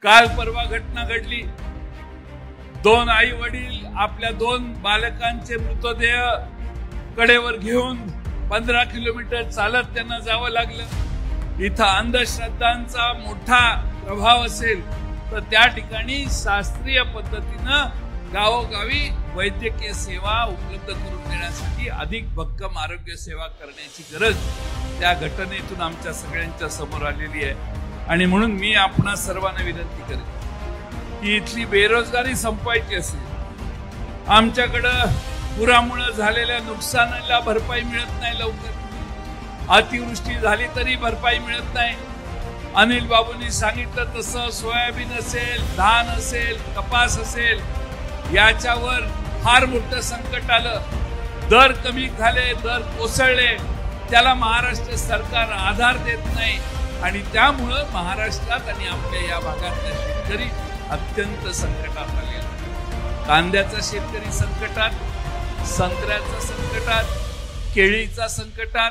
काल परवा घटना घडली, दोन आई वडील आपल्या दोन बालकांचे मृतदेह कडेवर घेऊन 15 किलोमीटर चालत त्यांना जावं लागलं। इथं अंधश्रद्धांचा मोठा प्रभाव असेल तर त्या ठिकाणी शास्त्रीय पद्धतीनं गावोगावी वैद्यकीय सेवा उपलब्ध करून देण्यासाठी अधिक भक्कम आरोग्य सेवा करण्याची गरज त्या घटनेतून आमच्या सगळ्यांच्या समोर आलेली आहे। आणि म्हणून मी आपणा सर्वांना विनंती करेन की इथली बेरोजगारी संपवायची असेल, आमच्याकडं पुरामुळे झालेल्या नुकसानाला भरपाई मिळत नाही, लवकर अतिवृष्टी झाली तरी भरपाई मिळत नाही। अनिल बाबूंनी सांगितलं तसं सोयाबीन असेल, धान असेल, कपास असेल, याच्यावर फार मोठं संकट आलं। दर कमी झाले, दर कोसळले, त्याला महाराष्ट्र सरकार आधार देत नाही आणि त्यामुळं महाराष्ट्रात आणि आपल्या या भागातले शेतकरी अत्यंत संकटात आले। कांद्याचा शेतकरी संकटात, संत्र्याचा संकटात, केळीचा संकटात,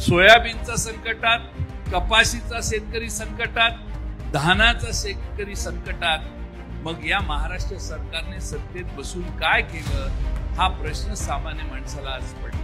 सोयाबीनचा संकटात, कपाशीचा शेतकरी संकटात, धानाचा शेतकरी संकटात। मग या महाराष्ट्र सरकारने सत्तेत बसून काय केलं हा प्रश्न सामान्य माणसाला आज पडला।